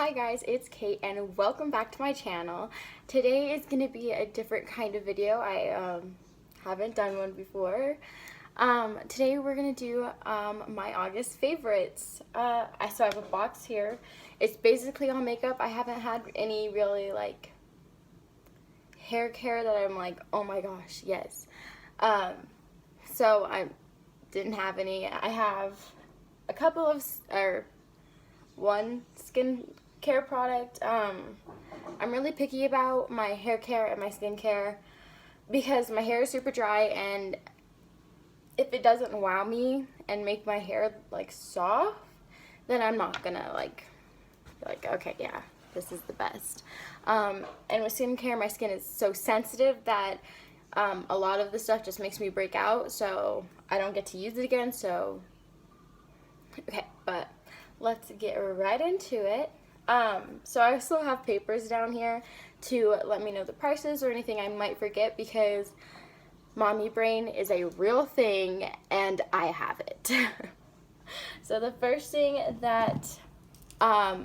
Hi guys, it's Kate and welcome back to my channel. Today is going to be a different kind of video. I haven't done one before. Today we're going to do my August favorites. So I have a box here. It's basically all makeup. I haven't had any really like hair care that I'm like, oh my gosh, yes. So I didn't have any. I have a couple of, one skincare product. I'm really picky about my hair care and my skincare because my hair is super dry, and if it doesn't wow me and make my hair like soft, then I'm not gonna like okay, yeah, this is the best. And with skincare, my skin is so sensitive that a lot of the stuff just makes me break out, so I don't get to use it again. So okay, but let's get right into it. So I still have papers down here to let me know the prices or anything I might forget, because mommy brain is a real thing and I have it. So the first thing that for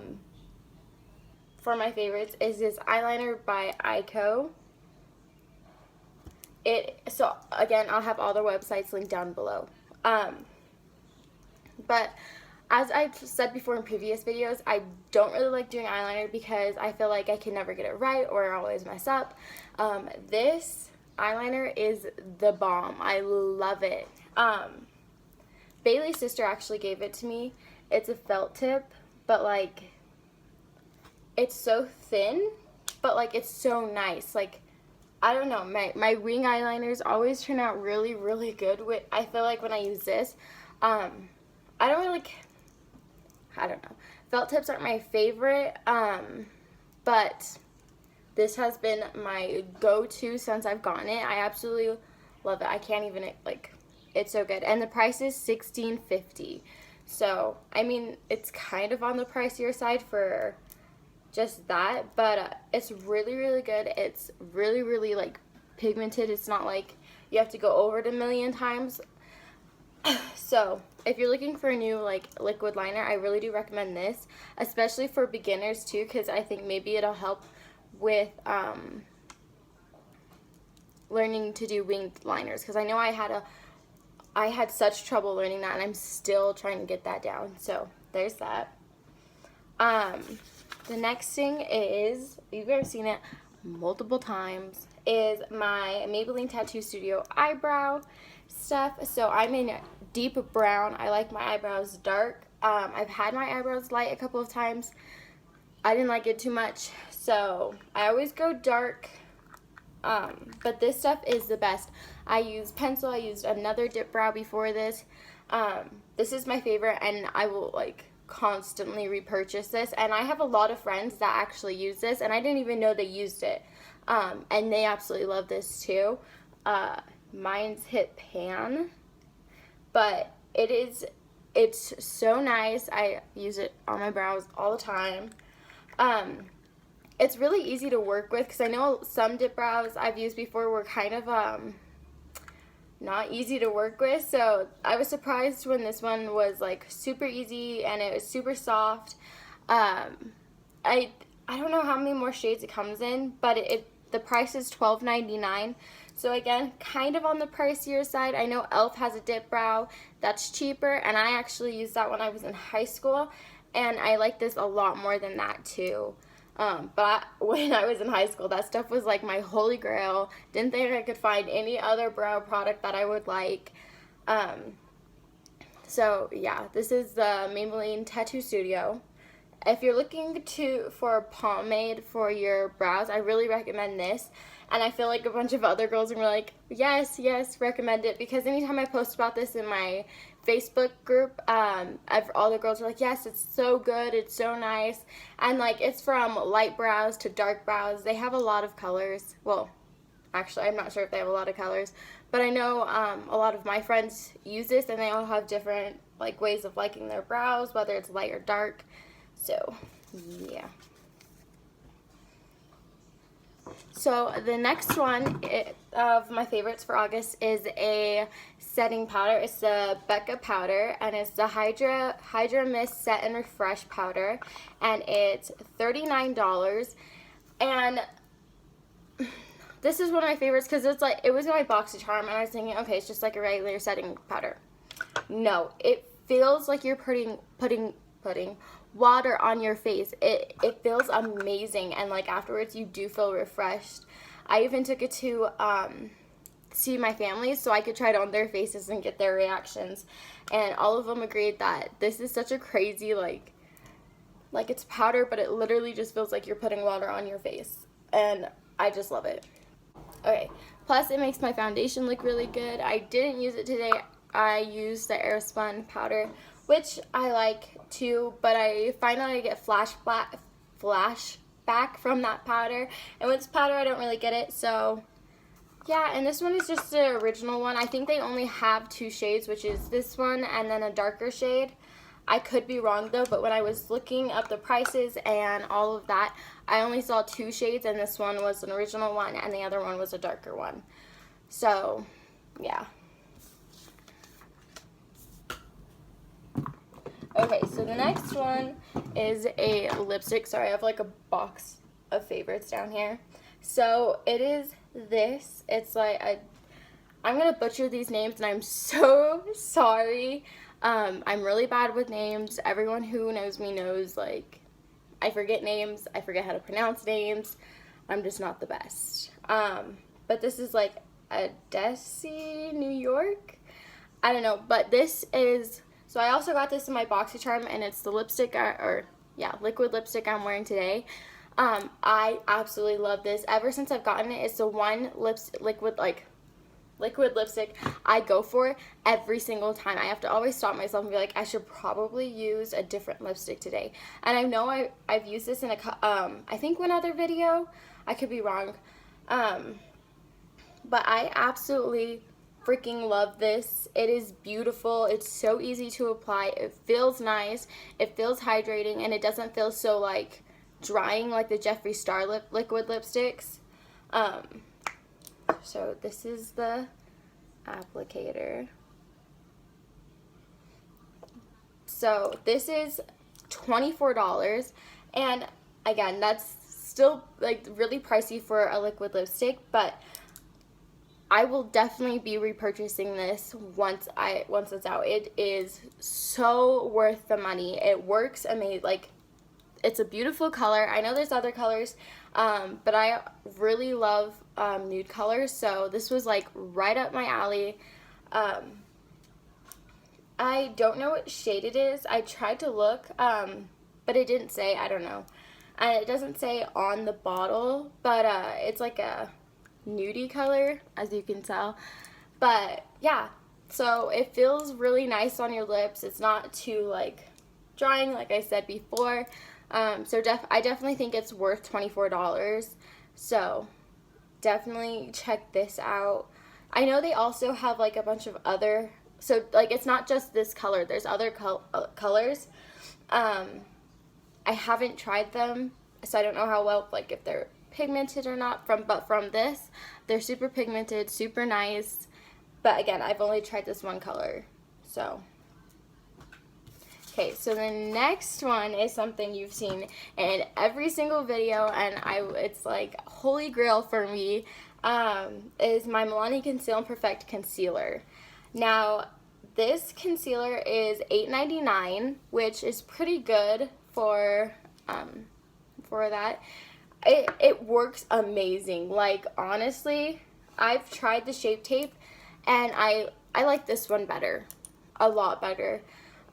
my favorites is this eyeliner by Eyeko. So again, I'll have all their websites linked down below. But as I've said before in previous videos, I don't really like doing eyeliner because I feel like I can never get it right or I always mess up. This eyeliner is the bomb. I love it. Bailey's sister actually gave it to me. It's a felt tip, but like it's so thin, but like it's so nice. Like, I don't know, my wing eyeliners always turn out really, really good. I feel like when I use this, I don't really, I don't know. Felt tips aren't my favorite, but this has been my go-to since I've gotten it. I absolutely love it. I can't even, like, it's so good. And the price is $16.50. So, I mean, it's kind of on the pricier side for just that, but it's really, really good. It's really, really, like, pigmented. It's not like you have to go over it a million times. So if you're looking for a new like liquid liner, I really do recommend this, especially for beginners too, because I think maybe it'll help with learning to do winged liners, because I know I had such trouble learning that, and I'm still trying to get that down. So there's that. The next thing is, you've ever seen it multiple times, is my Maybelline Tattoo Studio eyebrow stuff. So I'm in deep brown. I like my eyebrows dark. I've had my eyebrows light a couple of times. I didn't like it too much, so I always go dark. But this stuff is the best. I use pencil. I used another dip brow before this. This is my favorite, and I will like constantly repurchase this. And I have a lot of friends that actually use this, and I didn't even know they used it. And they absolutely love this too. Mine's hit pan, but it's so nice. I use it on my brows all the time. It's really easy to work with, because I know some dip brows I've used before were kind of not easy to work with, so I was surprised when this one was like super easy and it was super soft. I don't know how many more shades it comes in, but the price is $12.99. So again, kind of on the pricier side. I know e.l.f. has a dip brow that's cheaper, and I actually used that when I was in high school, and I like this a lot more than that too. But when I was in high school, that stuff was like my holy grail. Didn't think I could find any other brow product that I would like. So yeah, this is the Maybelline Tattoo Studio. If you're looking for a pomade for your brows, I really recommend this. And I feel like a bunch of other girls are like, yes, yes, recommend it. Because anytime I post about this in my Facebook group, all the girls are like, yes, it's so good, it's so nice. And like, it's from light brows to dark brows. They have a lot of colors. Well, actually, I'm not sure if they have a lot of colors. But I know a lot of my friends use this, and they all have different like ways of liking their brows, whether it's light or dark. So, yeah. So the next one of my favorites for August is a setting powder. It's the Becca powder, and it's the Hydra Mist Set and Refresh powder, and it's $39. And this is one of my favorites because it's like, it was in my BoxyCharm, and I was thinking, okay, it's just like a regular setting powder. No, it feels like you're putting water on your face. It feels amazing, and like afterwards you do feel refreshed. I even took it to see my family so I could try it on their faces and get their reactions, and all of them agreed that this is such a crazy like it's powder, but it literally just feels like you're putting water on your face, and I just love it. Okay, plus it makes my foundation look really good. I didn't use it today. I used the Airspun powder, which I like too, but I find that I get flashback from that powder, and with this powder I don't really get it. So yeah, and this one is just the original one. I think they only have 2 shades, which is this one and then a darker shade. I could be wrong though, but when I was looking up the prices and all of that, I only saw 2 shades, and this one was an original one and the other one was a darker one. So yeah. Okay, so the next one is a lipstick. Sorry, I have like a box of favorites down here. So it is this. It's like I'm gonna butcher these names, and I'm so sorry. I'm really bad with names. Everyone who knows me knows, like, I forget names. I forget how to pronounce names. I'm just not the best. But this is like a Desi, New York. I don't know, but this is. So I also got this in my BoxyCharm, and it's the lipstick, liquid lipstick I'm wearing today. I absolutely love this. Ever since I've gotten it, it's the one liquid lipstick I go for every single time. I have to always stop myself and be like, I should probably use a different lipstick today. And I know I've used this in I think one other video. I could be wrong. But I absolutely freaking love this. It is beautiful. It's so easy to apply. It feels nice. It feels hydrating, and it doesn't feel so like drying like the Jeffree Star liquid lipsticks. So this is the applicator. So this is $24, and again, that's still like really pricey for a liquid lipstick, but I will definitely be repurchasing this once it's out. It is so worth the money. It works amazing. Like, it's a beautiful color. I know there's other colors, but I really love nude colors, so this was like right up my alley. I don't know what shade it is. I tried to look, but it didn't say. I don't know. And it doesn't say on the bottle, but it's like a nudie color, as you can tell. But yeah, so it feels really nice on your lips. It's not too like drying, like I said before. So I definitely think it's worth $24. So definitely check this out. I know they also have like a bunch of other, so like it's not just this color. There's other colors. I haven't tried them, so I don't know how well, like if they're pigmented or not, but from this, they're super pigmented, super nice. But again, I've only tried this one color. So okay, so the next one is something you've seen in every single video, and it's like holy grail for me, is my Milani Conceal and Perfect concealer. Now this concealer is $8.99, which is pretty good for that. It works amazing. Like, honestly, I've tried the Shape Tape, and I like this one better, a lot better.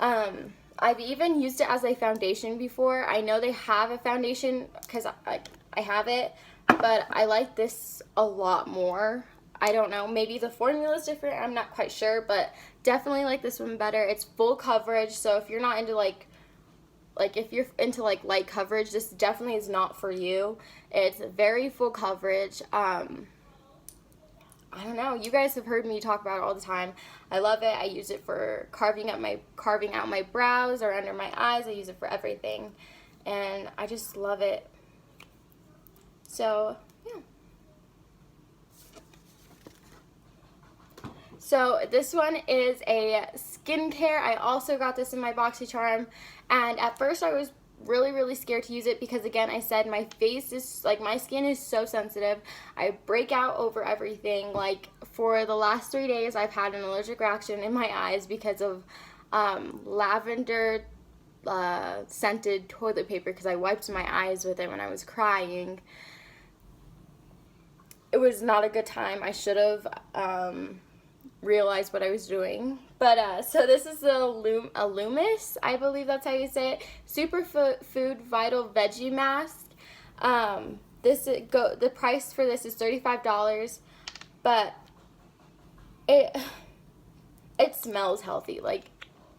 I've even used it as a foundation before. I know they have a foundation because I have it, but I like this a lot more. I don't know, maybe the formula is different, I'm not quite sure, but definitely like this one better. It's full coverage, so if you're not into like if you're into like light coverage, this definitely is not for you. It's very full coverage. I don't know, you guys have heard me talk about it all the time. I love it. I use it for carving out my brows or under my eyes. I use it for everything, and I just love it. So yeah. So this one is a skincare. I also got this in my BoxyCharm, and at first I was really scared to use it because, again, I said my face is, like, my skin is so sensitive. I break out over everything. Like, for the last 3 days I've had an allergic reaction in my eyes because of lavender scented toilet paper, because I wiped my eyes with it when I was crying. It was not a good time. I should have realized what I was doing. But so this is the Alumis, I believe that's how you say it, Superfood Vital Veggie Mask. The price for this is $35, but it smells healthy. Like,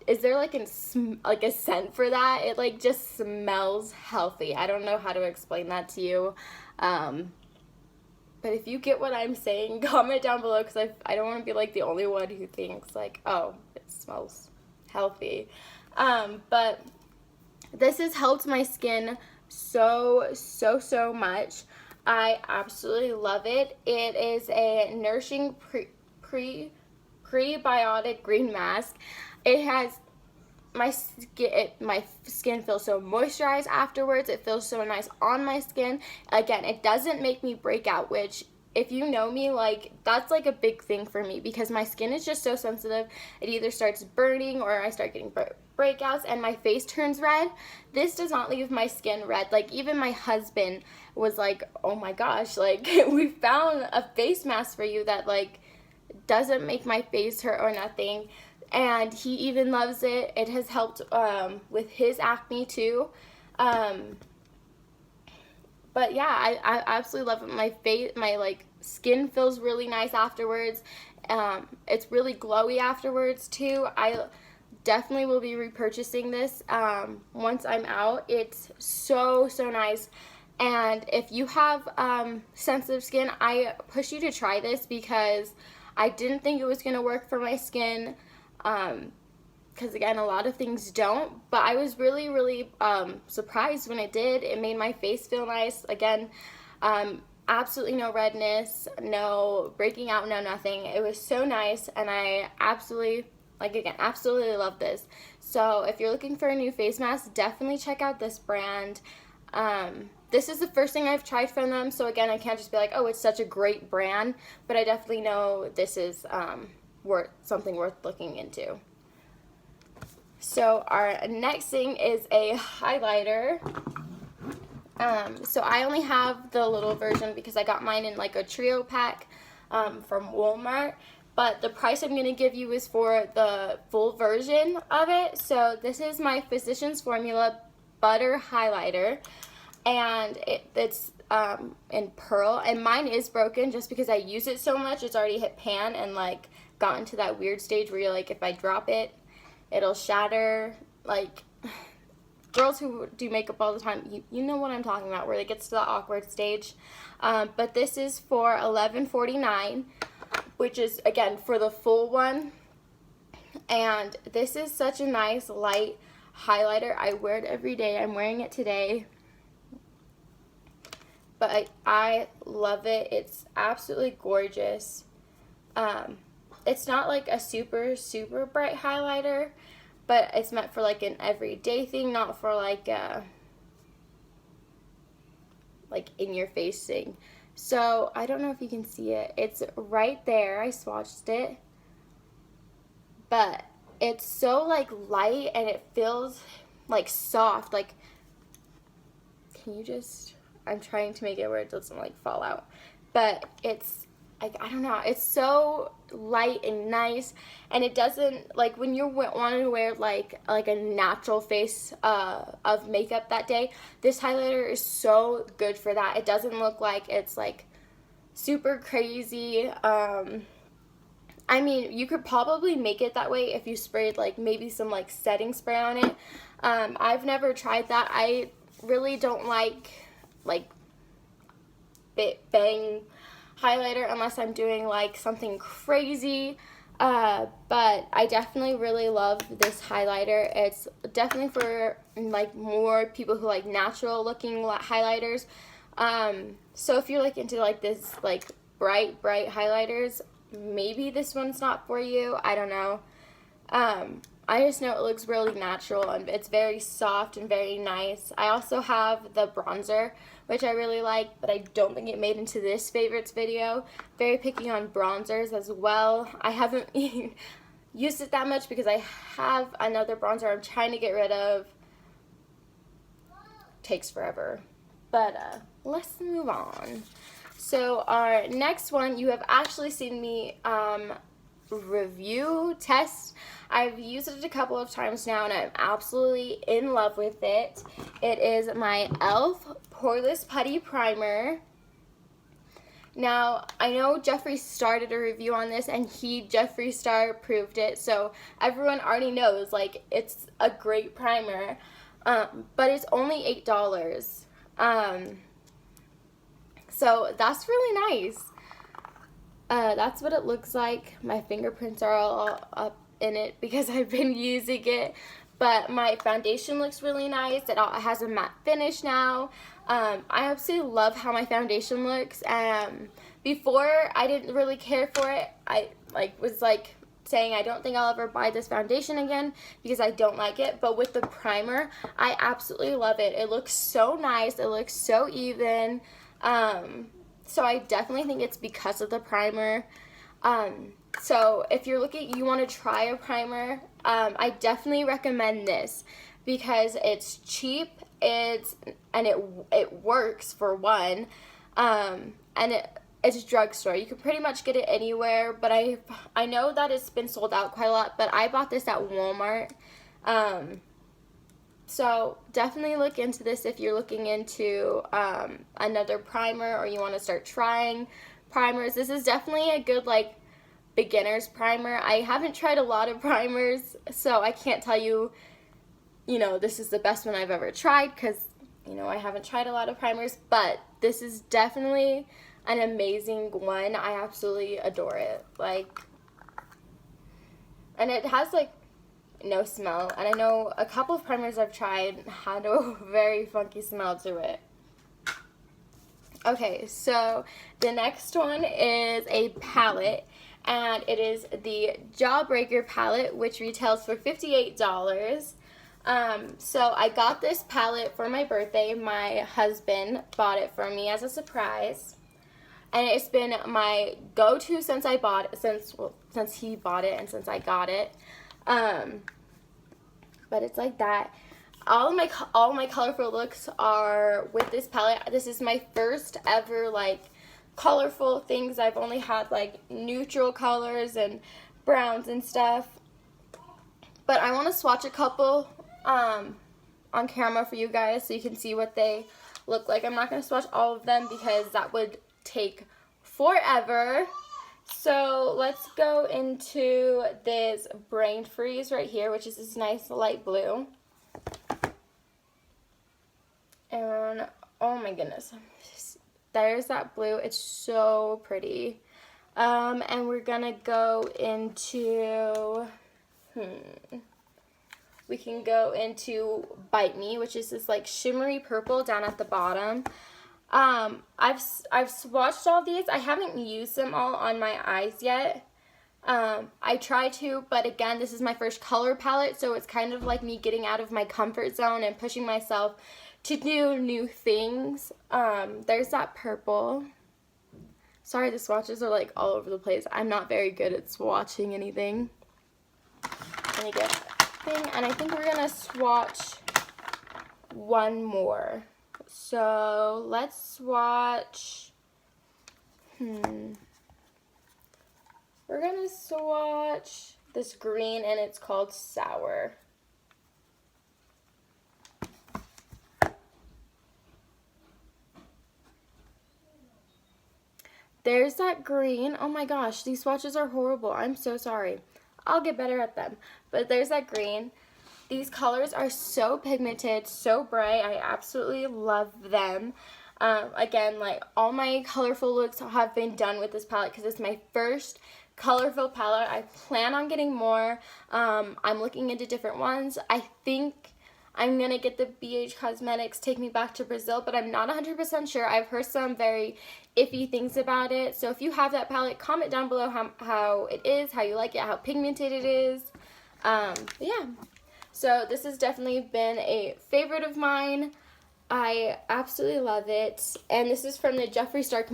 is there like a scent for that? It like just smells healthy. I don't know how to explain that to you. But if you get what I'm saying, comment down below, because I don't want to be like the only one who thinks like, oh, it smells healthy. But this has helped my skin so much. I absolutely love it. It is a nourishing prebiotic green mask. It has my skin feels so moisturized afterwards. It feels so nice on my skin. Again, it doesn't make me break out, which, if you know me, like, that's like a big thing for me, because my skin is just so sensitive. It either starts burning or I start getting breakouts and my face turns red. This does not leave my skin red. Like, even my husband was like, oh my gosh, like, we found a face mask for you that like doesn't make my face hurt or nothing. And he even loves it. It has helped with his acne too. But yeah, I absolutely love it. My like skin feels really nice afterwards. It's really glowy afterwards too. I definitely will be repurchasing this once I'm out. It's so nice. And if you have sensitive skin, I push you to try this, because I didn't think it was going to work for my skin. Because again, a lot of things don't, but I was really surprised when it did. It made my face feel nice. Again, absolutely no redness, no breaking out, no nothing. It was so nice, and I absolutely love this. So if you're looking for a new face mask, definitely check out this brand. This is the first thing I've tried from them, so again, I can't just be like, oh, it's such a great brand, but I definitely know this is something worth looking into. So our next thing is a highlighter. So I only have the little version because I got mine in like a trio pack from Walmart, but the price I'm going to give you is for the full version of it. So this is my Physicians Formula Butter Highlighter, and it's in pearl, and mine is broken just because I use it so much. It's already hit pan and like gotten to that weird stage where you're like, if I drop it, it'll shatter. Like, girls who do makeup all the time, you know what I'm talking about, where it gets to the awkward stage. But this is for $11.49, which is, again, for the full one. And this is such a nice light highlighter. I wear it every day. I'm wearing it today. But I love it. It's absolutely gorgeous. It's not like a super bright highlighter, but it's meant for like an everyday thing, not for like in your face thing. So I don't know if you can see it. It's right there. I swatched it. But it's so like light, and it feels like soft. Like, can you just, I'm trying to make it where it doesn't like fall out. But it's like, I don't know, it's so light and nice, and it doesn't, like, when you're wanting to wear like a natural face of makeup that day, this highlighter is so good for that. It doesn't look like it's like super crazy. I mean, you could probably make it that way if you sprayed like maybe some like setting spray on it. I've never tried that. I really don't like bang highlighter unless I'm doing like something crazy, but I definitely really love this highlighter. It's definitely for like more people who like natural looking highlighters. So if you're like into like this like bright highlighters, maybe this one's not for you. I don't know. I just know it looks really natural and it's very soft and very nice. I also have the bronzer, which I really like, but I don't think it made into this favorites video. Very picky on bronzers as well. I haven't used it that much because I have another bronzer I'm trying to get rid of. Takes forever. But let's move on. So our next one, you have actually seen me review, test. I've used it a couple of times now and I'm absolutely in love with it. It is my e.l.f. Poreless Putty Primer. Now, I know Jeffree Star did a review on this and Jeffree Star approved it, so everyone already knows, like, it's a great primer, but it's only $8. So that's really nice. That's what it looks like. My fingerprints are all up in it because I've been using it. But my foundation looks really nice. It has a matte finish now. I absolutely love how my foundation looks. Before, I didn't really care for it. I was saying I don't think I'll ever buy this foundation again because I don't like it. But with the primer, I absolutely love it. It looks so nice. It looks so even. So I definitely think it's because of the primer. So if you're you want to try a primer, I definitely recommend this because it's cheap, and it works for one, and it's drugstore. You can pretty much get it anywhere, but I know that it's been sold out quite a lot, but I bought this at Walmart. So definitely look into this if you're looking into another primer or you want to start trying primers. This is definitely a good beginner's primer. I haven't tried a lot of primers, so I can't tell you, this is the best one I've ever tried because, I haven't tried a lot of primers, but this is definitely an amazing one. I absolutely adore it. And it has no smell, and I know a couple of primers I've tried had a very funky smell to it. Okay, so the next one is a palette, and it is the Jawbreaker palette, which retails for $58. So I got this palette for my birthday. My husband bought it for me as a surprise, and it's been my go-to since he bought it and since I got it. But it's like that. All my colorful looks are with this palette. This is my first ever colorful things. I've only had neutral colors and browns and stuff. But I want to swatch a couple on camera for you guys so you can see what they look like. I'm not going to swatch all of them because that would take forever. So let's go into this Brain Freeze right here, which is this nice light blue. And oh my goodness, there's that blue. It's so pretty. And we're gonna go into, we can go into Bite Me, which is this shimmery purple down at the bottom. I've swatched all these. I haven't used them all on my eyes yet. I try to, but again, this is my first color palette, so it's kind of like me getting out of my comfort zone and pushing myself to do new things. There's that purple. Sorry, the swatches are all over the place. I'm not very good at swatching anything. Let me get that thing, and I think we're gonna swatch one more. So let's swatch, we're gonna swatch this green, and it's called Sour. There's that green. Oh my gosh, these swatches are horrible. I'm so sorry. I'll get better at them. But there's that green. These colors are so pigmented, so bright. I absolutely love them. Again, all my colorful looks have been done with this palette because it's my first colorful palette. I plan on getting more. I'm looking into different ones. I think I'm going to get the BH Cosmetics Take Me Back to Brazil, but I'm not 100% sure. I've heard some very iffy things about it. So if you have that palette, comment down below how it is, how you like it, how pigmented it is. Yeah. So this has definitely been a favorite of mine. I absolutely love it. And this is from the Jeffree Star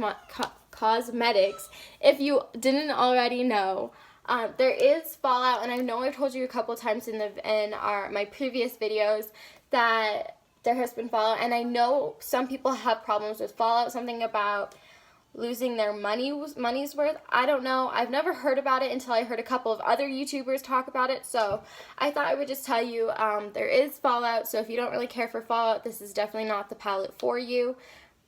Cosmetics. If you didn't already know, there is fallout, and I know I've told you a couple times in my previous videos that there has been fallout, and I know some people have problems with fallout, something about losing their money's worth. I don't know. I've never heard about it until I heard a couple of other YouTubers talk about it, so I thought I would just tell you there is fallout, so if you don't really care for fallout, this is definitely not the palette for you,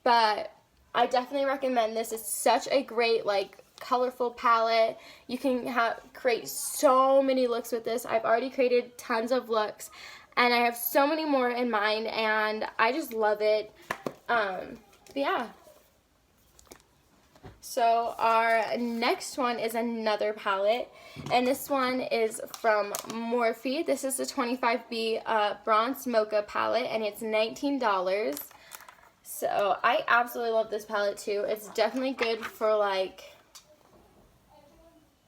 but I definitely recommend this. It's such a great, like, colorful palette. You can create so many looks with this. I've already created tons of looks, and I have so many more in mind, and I just love it. Yeah. So our next one is another palette, and this one is from Morphe. This is the 25B Bronze Mocha palette, and it's $19. So I absolutely love this palette too. It's definitely good for like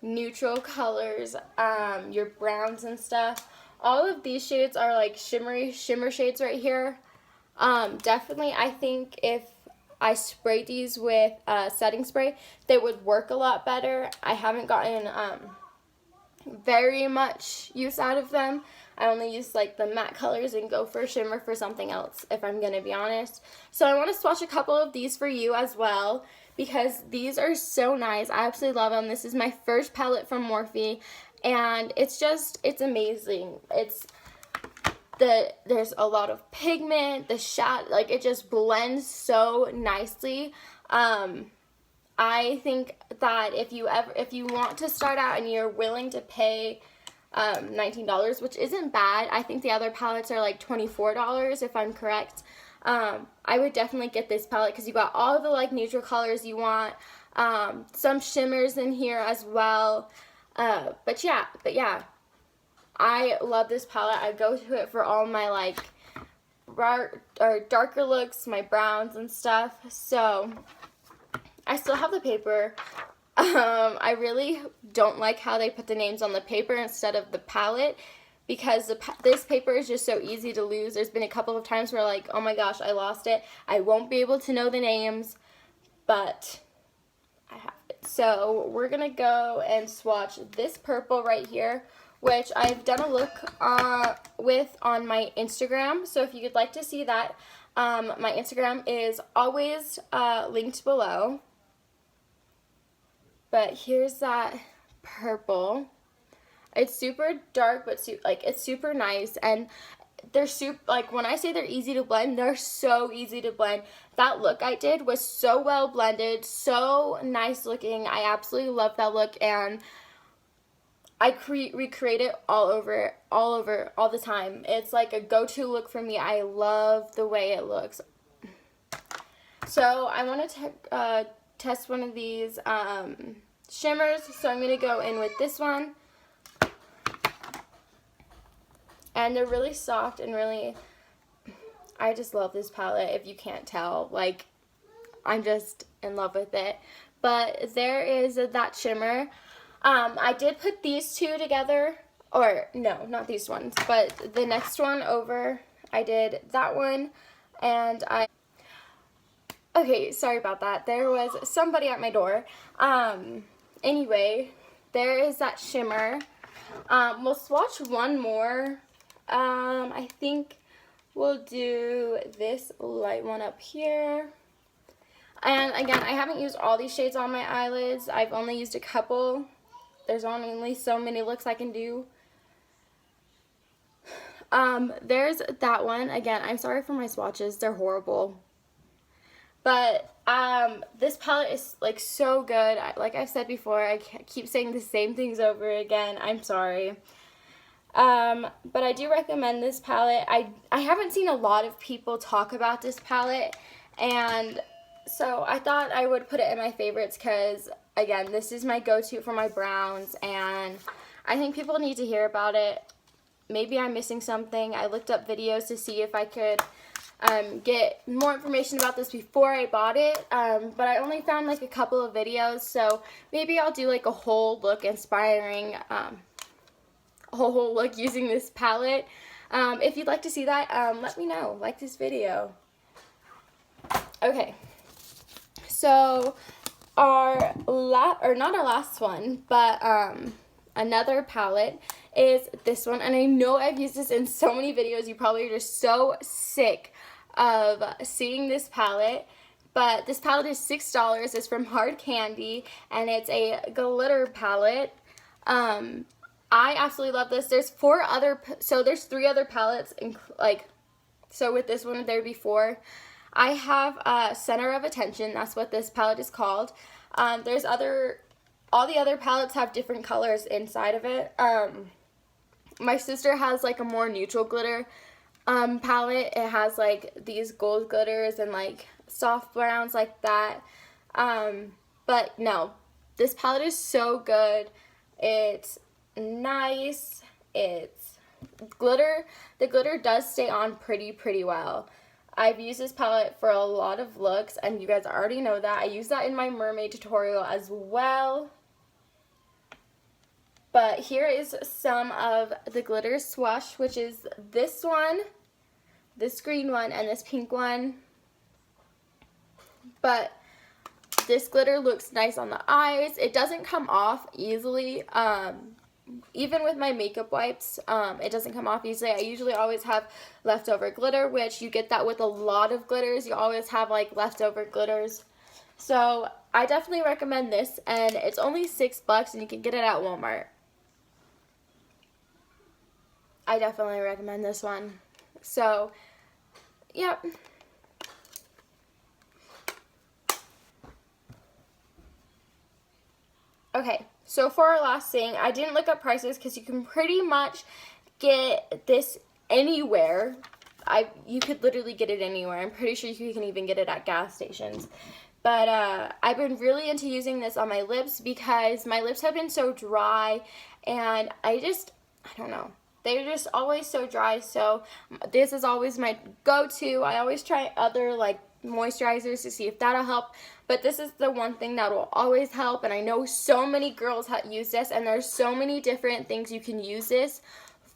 neutral colors, your browns and stuff. All of these shades are like shimmer shades right here. Definitely, I think if I sprayed these with setting spray, they would work a lot better. I haven't gotten very much use out of them. I only use like the matte colors and go for shimmer for something else, if I'm gonna be honest. So I want to swatch a couple of these for you as well, because these are so nice. I absolutely love them. This is my first palette from Morphe, and it's amazing. There's a lot of pigment, like it just blends so nicely. I think that if you want to start out and you're willing to pay $19, which isn't bad. I think the other palettes are like $24 if I'm correct. I would definitely get this palette because you got all the like neutral colors you want, some shimmers in here as well. But yeah, I love this palette. I go to it for all my like darker looks, my browns and stuff. So I still have the paper. I really don't like how they put the names on the paper instead of the palette, because this paper is just so easy to lose. There's been a couple of times where like, oh my gosh, I lost it. I won't be able to know the names, but I have it. So we're going to go and swatch this purple right here, which I've done a look with on my Instagram. So if you would like to see that, my Instagram is always linked below. But here's that purple. It's super dark, but it's super nice, and they're like, when I say they're easy to blend, they're so easy to blend. That look I did was so well blended, so nice looking. I absolutely love that look, and I recreate it all over, all the time. It's like a go-to look for me. I love the way it looks. So I want to test one of these shimmers, so I'm going to go in with this one. And they're really soft and really, I just love this palette, if you can't tell. Like, I'm just in love with it. But there is that shimmer. I did put these two together, or no, not these ones, but the next one over, I did that one, and okay, sorry about that. There was somebody at my door. Anyway, there is that shimmer. We'll swatch one more. I think we'll do this light one up here. And again, I haven't used all these shades on my eyelids. I've only used a couple. There's only so many looks I can do. There's that one. Again, I'm sorry for my swatches. They're horrible. But this palette is like so good. Like I've said before, I keep saying the same things over again. I'm sorry. But I do recommend this palette. I haven't seen a lot of people talk about this palette, and so I thought I would put it in my favorites because, again, this is my go-to for my browns, and I think people need to hear about it. maybe I'm missing something. I looked up videos to see if I could get more information about this before I bought it, but I only found like a couple of videos, so maybe I'll do like a whole look inspiring, a whole look using this palette. If you'd like to see that, let me know. Like this video. Okay, so not our last one, but another palette is this one, and I know I've used this in so many videos. You probably are just so sick of seeing this palette, but this palette is $6. It's from Hard Candy, and it's a glitter palette. I absolutely love this. There's there's 3 other palettes, so with this one there'd be 4. I have Center of Attention. That's what this palette is called. All the other palettes have different colors inside of it. My sister has like a more neutral glitter palette. It has like these gold glitters and like soft browns like that. But no, this palette is so good. It's nice. It's glitter. The glitter does stay on pretty well. I've used this palette for a lot of looks, and you guys already know that. I use that in my mermaid tutorial as well. But here is some of the glitter swatch, which is this one, this green one, and this pink one. But this glitter looks nice on the eyes. It doesn't come off easily. Even with my makeup wipes, it doesn't come off easily. I usually always have leftover glitter, which you get that with a lot of glitters. You always have like leftover glitters. So I definitely recommend this, and it's only $6 and you can get it at Walmart. I definitely recommend this one. So, yep. Okay, so for our last thing, I didn't look up prices because you can pretty much get this anywhere. You could literally get it anywhere. I'm pretty sure you can even get it at gas stations. But I've been really into using this on my lips because my lips have been so dry, and I don't know. They're just always so dry, so this is always my go-to. I always try other like moisturizers to see if that'll help, but this is the one thing that will always help. And I know so many girls use this, and there's so many different things you can use this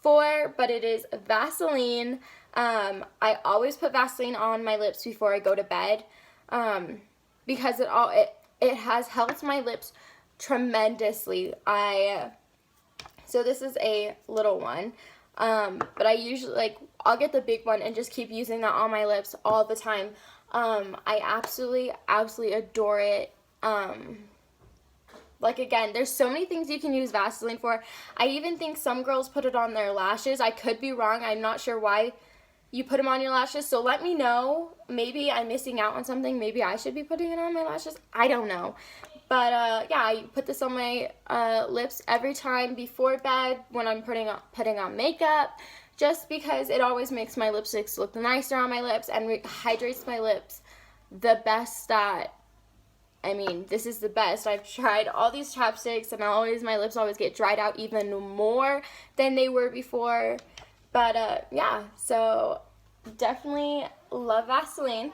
for, but it is Vaseline. I always put Vaseline on my lips before I go to bed, because it has helped my lips tremendously. So this is a little one, but I usually I'll get the big one and just keep using that on my lips all the time. I absolutely adore it. Again, there's so many things you can use Vaseline for. I even think some girls put it on their lashes. I could be wrong. I'm not sure why you put them on your lashes, so let me know. Maybe I'm missing out on something. Maybe I should be putting it on my lashes. I don't know. But yeah, I put this on my lips every time before bed when I'm putting on makeup, just because it always makes my lipsticks look nicer on my lips and hydrates my lips the best this is the best. I've tried all these chapsticks, and my lips always get dried out even more than they were before. But yeah, so definitely love Vaseline.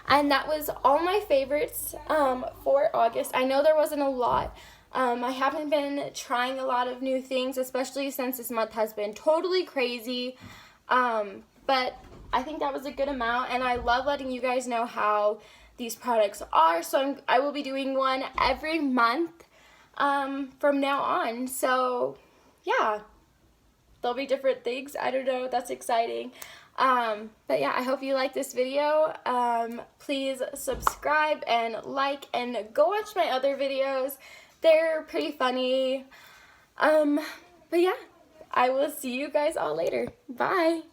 And that was all my favorites for August. I know there wasn't a lot. I haven't been trying a lot of new things, especially since this month has been totally crazy. But I think that was a good amount, and I love letting you guys know how these products are. So I will be doing one every month from now on. So yeah, there'll be different things. I don't know. That's exciting. But yeah, I hope you like this video. Please subscribe and like, and go watch my other videos. They're pretty funny. But yeah, I will see you guys all later. Bye.